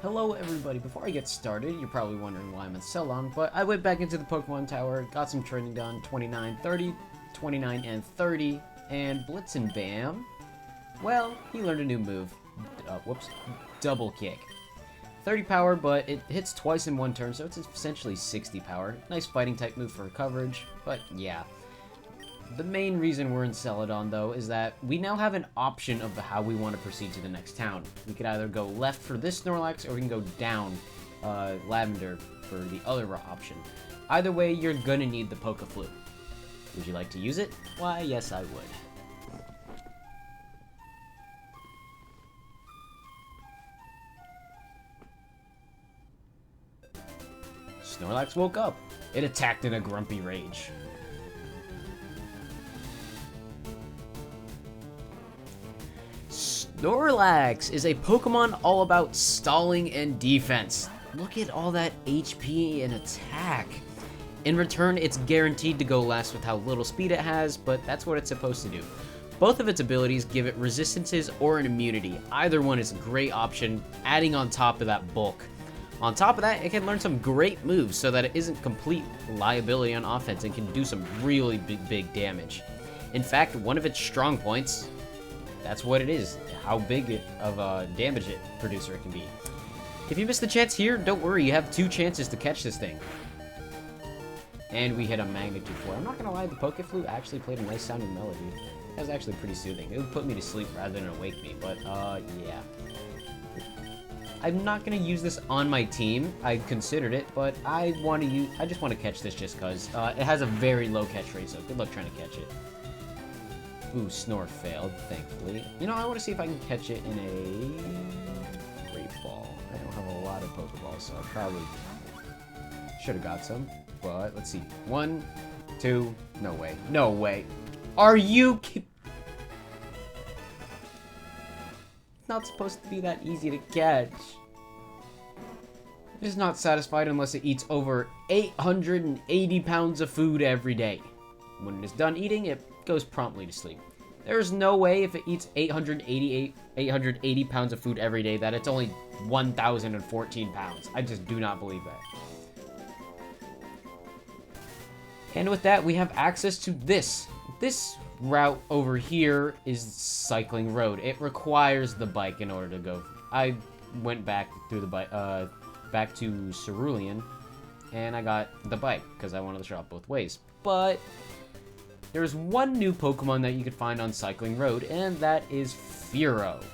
Hello everybody, before I get started, you're probably wondering why I'm in so long, but I went back into the Pokemon Tower, got some training done, 29, 30, 29, and 30, and Blitz and Bam, well, he learned a new move, double kick. 30 power, but it hits twice in one turn, so it's essentially 60 power. Nice fighting type move for coverage, but yeah. The main reason we're in Celadon, though, is that we now have an option of how we want to proceed to the next town. We could either go left for this Snorlax, or we can go down Lavender for the other option. Either way, you're gonna need the Poke-Flute. Would you like to use it? Why, yes, I would. Snorlax woke up. It attacked in a grumpy rage. Snorlax is a Pokemon all about stalling and defense. Look at all that HP and attack. In return, it's guaranteed to go last with how little speed it has, but that's what it's supposed to do. Both of its abilities give it resistances or an immunity. Either one is a great option, adding on top of that bulk. On top of that, it can learn some great moves so that it isn't complete liability on offense and can do some really big damage. In fact, one of its strong points, that's what it is, how big of a damage producer it can be. If you miss the chance here, don't worry, you have 2 chances to catch this thing. And we hit a Magnitude 4. I'm not gonna lie, the Poke-Flute actually played a nice sounding melody. That was actually pretty soothing. It would put me to sleep rather than awake me, but yeah. I'm not gonna use this on my team. I considered it, but I just want to catch this just cause it has a very low catch rate, so good luck trying to catch it. Ooh, Snore failed, thankfully. You know, I want to see if I can catch it in a Great Ball. I don't have a lot of Pokeballs, so I probably should have got some. But let's see. 1, 2, no way. No way. Are you kidding? It's not supposed to be that easy to catch. It is not satisfied unless it eats over 880 pounds of food every day. When it is done eating, it goes promptly to sleep. There's no way if it eats 880 pounds of food every day that it's only 1,014 pounds. I just do not believe that. And with that, we have access to this. This route over here is Cycling Road. It requires the bike in order to go. I went back through the bike, back to Cerulean, and I got the bike because I wanted to shop both ways. But there's one new Pokemon that you could find on Cycling Road, and that is Fearow.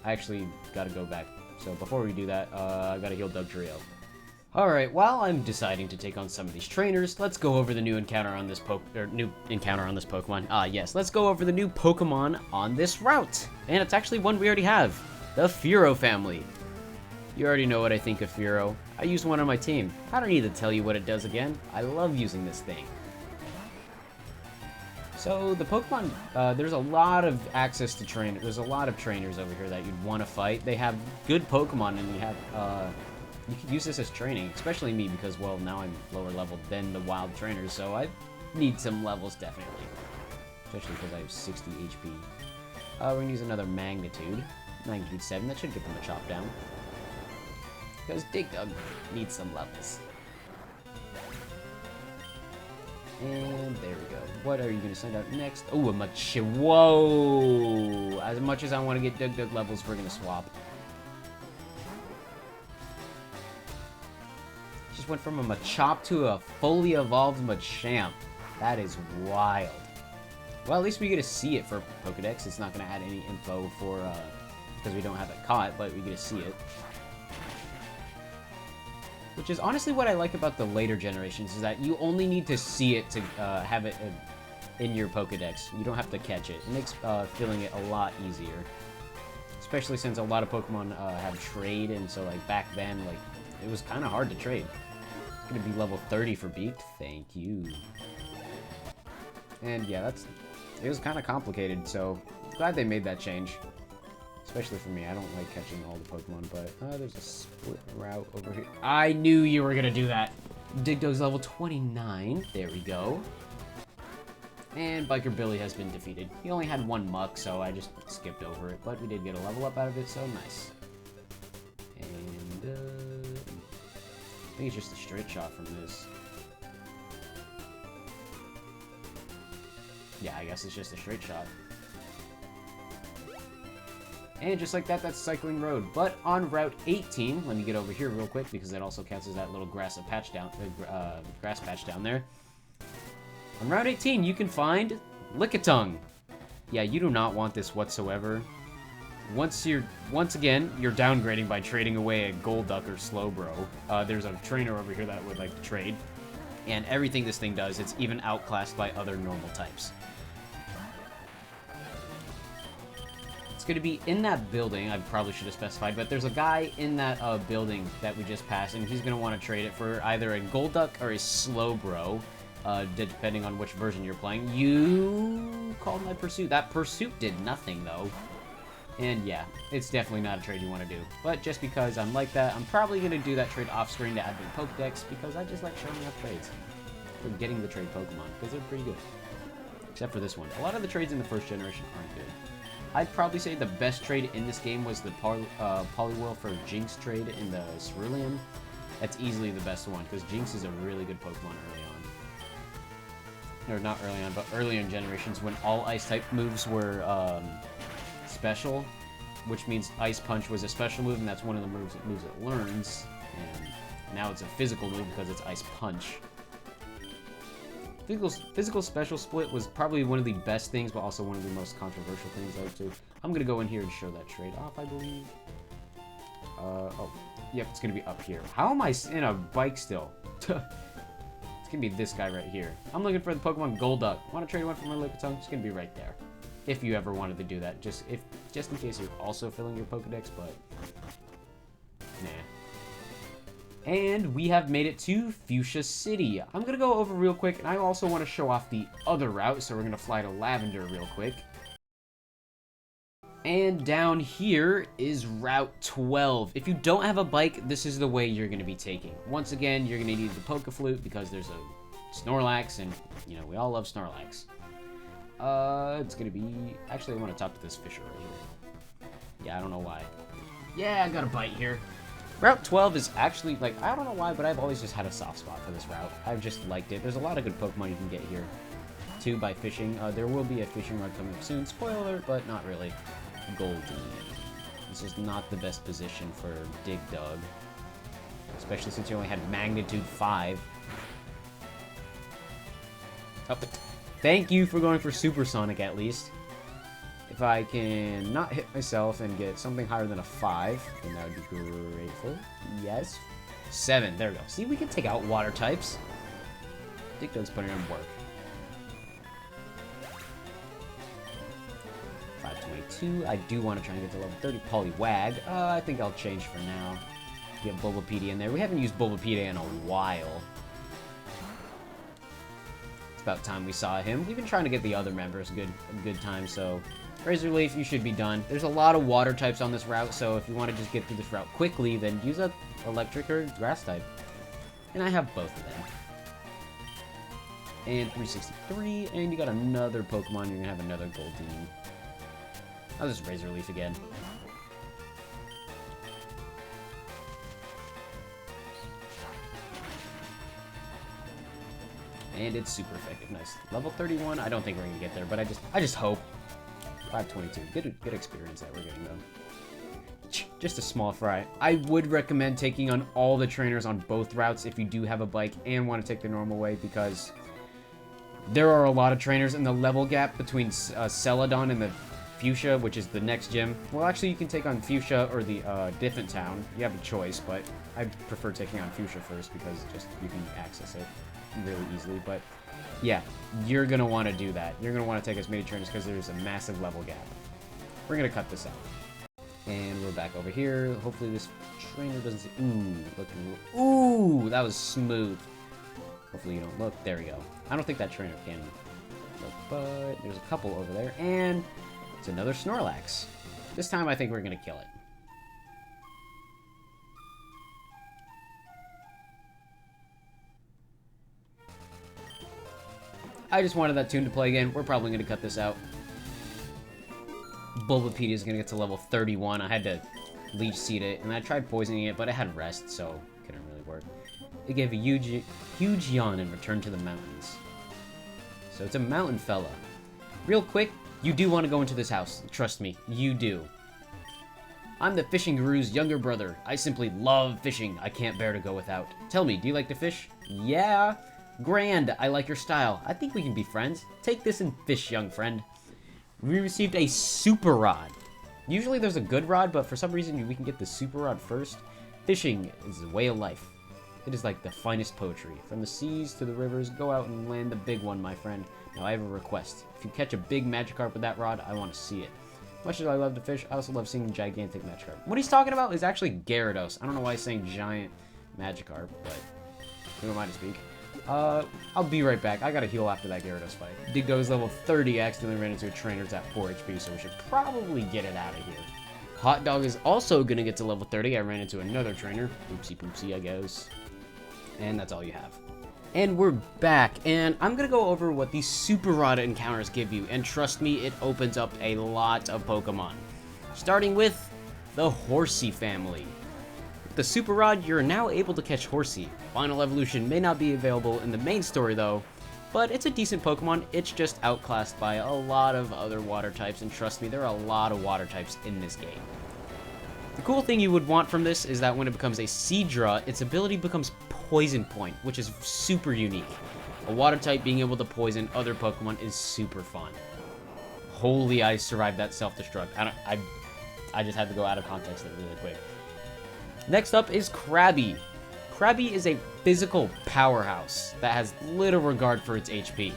I actually gotta go back. So before we do that, I gotta heal Dugtrio. Alright, while I'm deciding to take on some of these trainers, let's go over the new encounter on this Pokemon. Yes, let's go over the new Pokemon on this route. And it's actually one we already have. The Fearow family. You already know what I think of Fearow. I use one on my team. I don't need to tell you what it does again. I love using this thing. So the Pokemon, there's a lot of access to train. There's a lot of trainers over here that you'd want to fight. They have good Pokemon, and you have, you could use this as training, especially me because, well, now I'm lower level than the wild trainers, so I need some levels definitely, especially because I have 60 HP. We're gonna use another Magnitude 7. That should get them a chop down because Dig Dug needs some levels. And there we go. What are you going to send out next? Oh, a Whoa! As much as I want to get Dig Dug levels, we're going to swap. Just went from a Machop to a fully evolved Machamp. That is wild. Well, at least we get to see it for Pokedex. It's not going to add any info for, because we don't have it caught, but we get to see it. Which is honestly what I like about the later generations, is that you only need to see it to have it in your Pokedex. You don't have to catch it. It makes filling it a lot easier. Especially since a lot of Pokemon have trade, and so like back then, like, it was kind of hard to trade. It's gonna be level 30 for Beaked. Thank you. And yeah, it was kind of complicated, so glad they made that change. Especially for me, I don't like catching all the Pokemon, but there's a split route over here. I knew you were gonna do that. Dig Dug's level 29. There we go. And Biker Billy has been defeated. He only had 1 muck, so I just skipped over it, but we did get a level up out of it, so nice. And think it's just a straight shot from this. Yeah, I guess it's just a straight shot. And just like that, that's Cycling Road. But on Route 18, let me get over here real quick because that also counts as that little grass patch down there. On Route 18, you can find Lickitung. Yeah, you do not want this whatsoever. Once again, you're downgrading by trading away a Golduck or Slowbro. There's a trainer over here that would like to trade. And everything this thing does, it's even outclassed by other normal types. It's going to be in that building. I probably should have specified, but there's a guy in that building that we just passed, and he's going to want to trade it for either a Golduck or a Slowbro, depending on which version you're playing. You called my Pursuit. That Pursuit did nothing, though. And yeah, it's definitely not a trade you want to do. But just because I'm like that, I'm probably going to do that trade off-screen to add the Pokedex, because I just like showing off trades. For getting the trade Pokemon, because they're pretty good. Except for this one. A lot of the trades in the first generation aren't good. I'd probably say the best trade in this game was the Poliwhirl for Jinx trade in the Cerulean. That's easily the best one, because Jinx is a really good Pokemon early on. Or not early on, but earlier in generations when all Ice-type moves were special, which means Ice Punch was a special move, and that's one of the moves it learns. And now it's a physical move because it's Ice Punch. Physical special split was probably one of the best things, but also one of the most controversial things I would say. I'm gonna go in here and show that trade off, I believe. Oh, yep, it's gonna be up here. How am I in a bike still? It's gonna be this guy right here. I'm looking for the Pokemon Golduck. Want to trade one for my Lickitung? It's gonna be right there. If you ever wanted to do that, just in case you're also filling your Pokedex, but nah. And we have made it to Fuchsia City. I'm going to go over real quick, and I also want to show off the other route, so we're going to fly to Lavender real quick. And down here is Route 12. If you don't have a bike, this is the way you're going to be taking. Once again, you're going to need the Pokeflute, because there's a Snorlax, and, you know, we all love Snorlax. It's going to be... Actually, I want to talk to this Fisher right here. Yeah, I don't know why. Yeah, I got a bite here. Route 12 is actually, like, I don't know why, but I've always just had a soft spot for this route. I've just liked it. There's a lot of good Pokemon you can get here, too, by fishing. There will be a fishing rod coming up soon. Spoiler alert, but not really. Goldie. This is not the best position for Dig Dug, especially since you only had Magnitude 5. Oh, thank you for going for Supersonic, at least. If I can not hit myself and get something higher than a 5, then that would be grateful. Yes. 7. There we go. See, we can take out water types. Dig Dug's putting in work. 522. I do want to try and get to level 30. Poliwag. I think I'll change for now. Get Bulbapedia in there. We haven't used Bulbapedia in a while. It's about time we saw him. We've been trying to get the other members a good time, so... Razor Leaf, you should be done. There's a lot of water types on this route, so if you want to just get through this route quickly, then use a electric or grass type. And I have both of them. And 363, and you got another Pokemon, you're gonna have another Goldeen. I'll just Razor Leaf again. And it's super effective. Nice. Level 31, I don't think we're gonna get there, but I just hope. 522. Good experience that we're getting, though. Just a small fry. I would recommend taking on all the trainers on both routes if you do have a bike and want to take the normal way, because there are a lot of trainers, and the level gap between Celadon and the Fuchsia, which is the next gym. Well, actually, you can take on Fuchsia or the Different Town. You have a choice, but I prefer taking on Fuchsia first because just you can access it really easily. But yeah, you're going to want to do that. You're going to want to take as many trainers because there's a massive level gap. We're going to cut this out. And we're back over here. Hopefully this trainer doesn't see... Ooh, that was smooth. Hopefully you don't look. There we go. I don't think that trainer can look, but there's a couple over there. And it's another Snorlax. This time I think we're going to kill it. I just wanted that tune to play again. We're probably going to cut this out. Bulbapedia is going to get to level 31. I had to Leech Seed it, and I tried poisoning it, but it had Rest, so it couldn't really work. It gave a huge yawn and returned to the mountains. So it's a mountain fella. Real quick, you do want to go into this house. Trust me, you do. I'm the fishing guru's younger brother. I simply love fishing. I can't bear to go without. Tell me, do you like to fish? Yeah. Grand. I like your style. I think we can be friends. Take this and fish, young friend. We received a super rod. Usually there's a good rod, but for some reason we can get the super rod first. Fishing is a way of life. It is like the finest poetry. From the seas to the rivers, go out and land the big one, my friend. Now I have a request. If you catch a big Magikarp with that rod, I want to see it. Much as I love to fish, I also love seeing gigantic Magikarp. What he's talking about is actually Gyarados. I don't know why he's saying giant Magikarp, but who am I to speak? I'll be right back. I gotta heal after that Gyarados fight. Diggo's level 30, accidentally ran into a trainer's at 4 HP, so we should probably get it out of here. Hot Dog is also gonna get to level 30. I ran into another trainer. Oopsie poopsie, I guess. And that's all you have. And we're back, and I'm gonna go over what these Super Rod encounters give you, and trust me, it opens up a lot of Pokemon. Starting with the Horsey family. With the Super Rod, you're now able to catch Horsey. Final evolution may not be available in the main story though, but it's a decent Pokemon. It's just outclassed by a lot of other water types, and trust me, there are a lot of water types in this game. The cool thing you would want from this is that when it becomes a Seadra, its ability becomes Poison Point, which is super unique. A water type being able to poison other Pokemon is super fun. Holy, I survived that self-destruct. I just had to go out of context there really quick. Next up is Krabby. Krabby is a physical powerhouse that has little regard for its HP.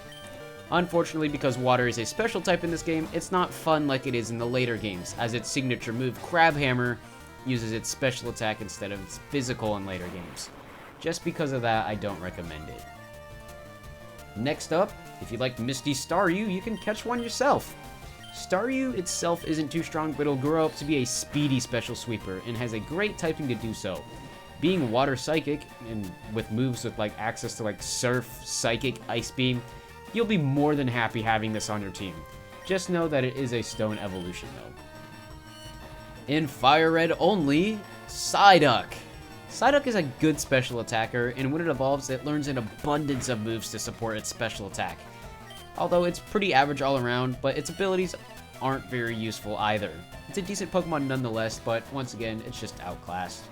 Unfortunately, because water is a special type in this game, it's not fun like it is in the later games, as its signature move, Crab Hammer, uses its special attack instead of its physical in later games. Just because of that, I don't recommend it. Next up, if you like Misty Staryu, you can catch one yourself. Staryu itself isn't too strong, but it'll grow up to be a speedy special sweeper, and has a great typing to do so. Being water psychic, and with moves with like access to like Surf, Psychic, Ice Beam, you'll be more than happy having this on your team. Just know that it is a stone evolution though. In FireRed only, Psyduck. Psyduck is a good special attacker, and when it evolves, it learns an abundance of moves to support its special attack. Although it's pretty average all around, but its abilities aren't very useful either. It's a decent Pokemon nonetheless, but once again, it's just outclassed.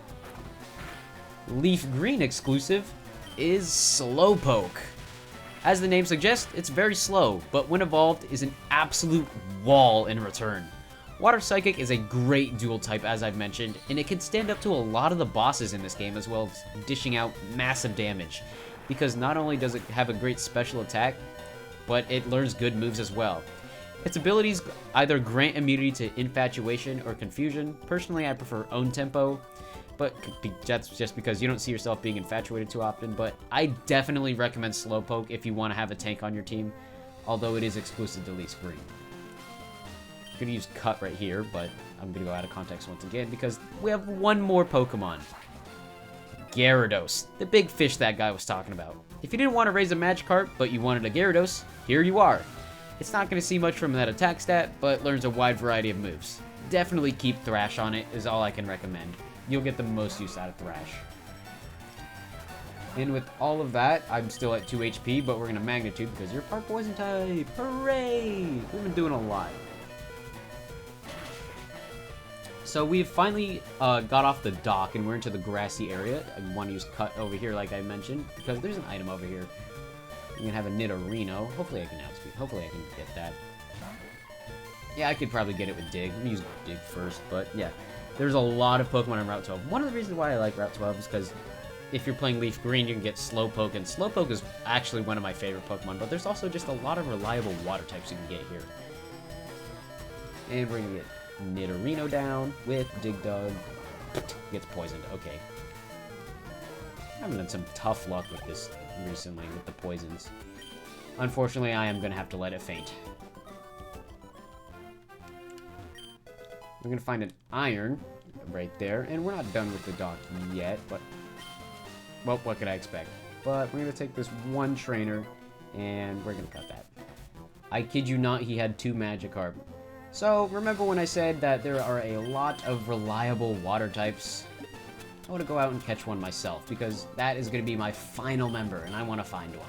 Leaf Green exclusive is Slowpoke. As the name suggests, it's very slow, but when evolved is an absolute wall in return. Water Psychic is a great dual type, as I've mentioned, and it can stand up to a lot of the bosses in this game, as well as dishing out massive damage, because not only does it have a great special attack, but it learns good moves as well. Its abilities either grant immunity to Infatuation or Confusion. Personally, I prefer Own Tempo, but that's just because you don't see yourself being infatuated too often, but I definitely recommend Slowpoke if you want to have a tank on your team, although it is exclusive to Leaf Green. I'm gonna use Cut right here, but I'm gonna go out of context once again because we have one more Pokemon. Gyarados, the big fish that guy was talking about. If you didn't want to raise a Magikarp, but you wanted a Gyarados, here you are. It's not gonna see much from that attack stat, but learns a wide variety of moves. Definitely keep Thrash on it is all I can recommend. You'll get the most use out of Thrash. And with all of that, I'm still at 2 HP, but we're gonna Magnitude because you're part Poison type. Hooray! We've been doing a lot. So we've finally got off the dock and we're into the grassy area. I want to use Cut over here like I mentioned, because there's an item over here. You can have a Nidorino. Hopefully I can outspeed. Hopefully I can get that. Yeah, I could probably get it with Dig. I'm gonna use Dig first, but yeah. There's a lot of Pokemon on Route 12. One of the reasons why I like Route 12 is because if you're playing Leaf Green, you can get Slowpoke, and Slowpoke is actually one of my favorite Pokemon, but there's also just a lot of reliable water types you can get here. And we're gonna get Nidorino down with Dig Dug. Gets poisoned. Okay. I haven't had some tough luck with this recently with the poisons. Unfortunately, I am going to have to let it faint. We're going to find an iron right there, and we're not done with the dock yet, but well, what could I expect? But we're going to take this one trainer, and we're going to cut that. I kid you not, he had 2 Magikarp. So, remember when I said that there are a lot of reliable water types? I want to go out and catch one myself, because that is going to be my final member, and I want to find one.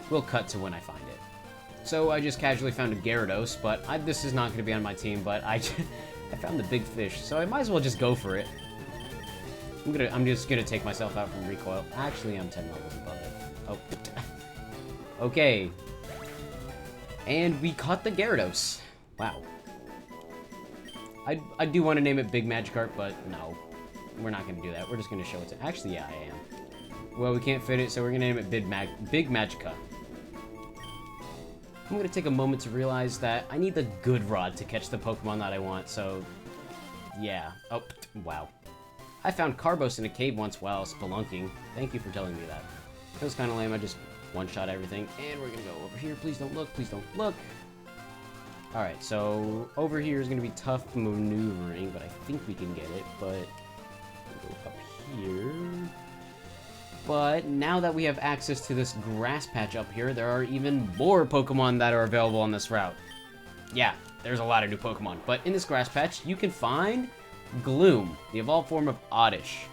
We'll cut to when I find it. So I just casually found a Gyarados, but this is not going to be on my team, but I found the big fish, so I might as well just go for it. I'm just gonna take myself out from recoil. Actually, I'm 10 levels above it. Oh. Okay. And we caught the Gyarados. Wow. I do want to name it Big Magikarp, but no. We're not gonna do that. We're just gonna show it to... Actually, yeah, I am. Well, we can't fit it, so we're gonna name it Big Magica. I'm gonna take a moment to realize that I need the good rod to catch the Pokemon that I want, so... Yeah. Oh, wow. I found Carbos in a cave once while spelunking. Thank you for telling me that. It was kind of lame. I just one-shot everything. And we're going to go over here. Please don't look. Please don't look. Alright, so over here is going to be tough maneuvering, but I think we can get it. But we'll go up here. But now that we have access to this grass patch up here, there are even more Pokemon that are available on this route. Yeah, there's a lot of new Pokemon. But in this grass patch, you can find... Gloom, the evolved form of Oddish.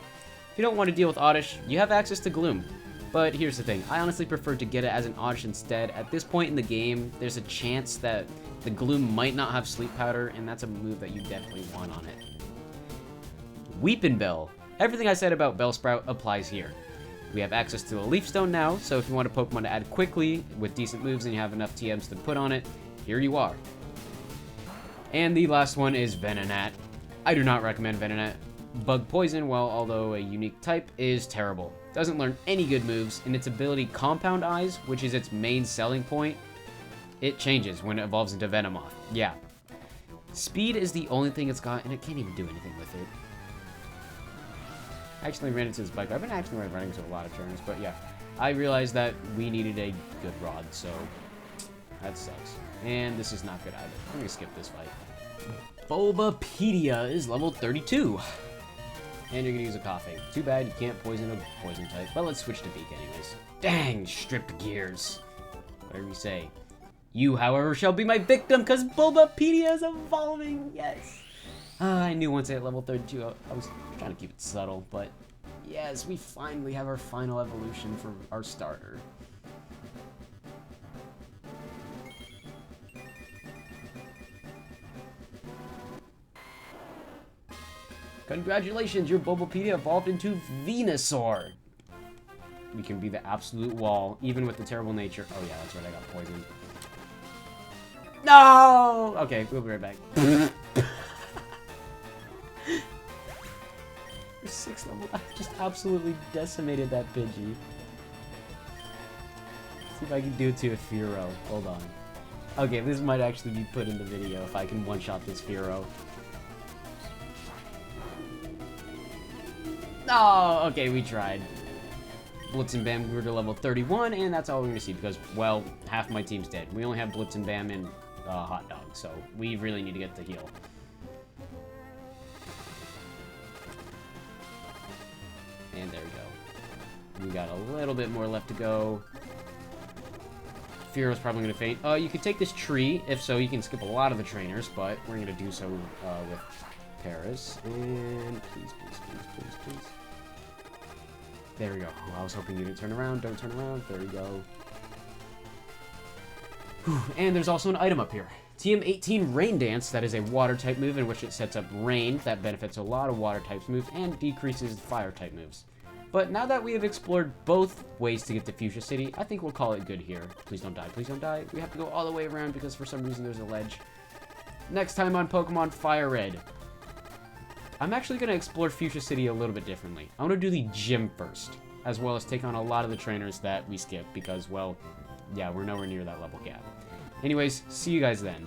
If you don't want to deal with Oddish, you have access to Gloom. But here's the thing, I honestly prefer to get it as an Oddish instead. At this point in the game, there's a chance that the Gloom might not have Sleep Powder, and that's a move that you definitely want on it. Weepin' Bell. Everything I said about Bellsprout applies here. We have access to a Leaf Stone now, so if you want a Pokemon to add quickly, with decent moves and you have enough TMs to put on it, here you are. And the last one is Venonat. I do not recommend Venonat. Bug Poison, while although a unique type, is terrible. Doesn't learn any good moves, and its ability Compound Eyes, which is its main selling point, it changes when it evolves into Venomoth. Yeah. Speed is the only thing it's got, and it can't even do anything with it. I actually ran into this bike. I've been actually running into a lot of turns, but yeah. I realized that we needed a good rod, so that sucks. And this is not good either. I'm gonna skip this fight. Bulbapedia is level 32. And you're gonna use a Coughing. Too bad you can't poison a poison type. But let's switch to Beak anyways. Dang, stripped gears. Whatever you say. You, however, shall be my victim, because Bulbapedia is evolving. Yes. I knew once I hit level 32, I was trying to keep it subtle, but yes, we finally have our final evolution for our starter. Congratulations, your Bulbapedia evolved into Venusaur. We can be the absolute wall, even with the terrible nature. Oh yeah, that's right, I got poisoned. No! Okay, we'll be right back. 6th level, I just absolutely decimated that Pidgey. Let's see if I can do it to a Fearow. Hold on. Okay, this might actually be put in the video if I can one-shot this Fearow. Oh, okay, we tried. Blitz and Bam grew to level 31, and that's all we're going to see because, well, half my team's dead. We only have Blitz and Bam and Hot Dog, so we really need to get the heal. And there we go. We got a little bit more left to go. Fearow's probably going to faint. You could take this tree. If so, you can skip a lot of the trainers, but we're going to do so with Paris. And please, please, please, please, please. There we go. Oh, I was hoping you didn't turn around. Don't turn around. There we go. Whew. And there's also an item up here. TM18 Rain Dance. That is a water type move in which it sets up rain. That benefits a lot of water types moves and decreases fire type moves. But now that we have explored both ways to get to Fuchsia City, I think we'll call it good here. Please don't die. Please don't die. We have to go all the way around because for some reason there's a ledge. Next time on Pokemon FireRed. I'm actually going to explore Fuchsia City a little bit differently. I want to do the gym first, as well as take on a lot of the trainers that we skipped because, well, yeah, we're nowhere near that level cap. Anyways, see you guys then.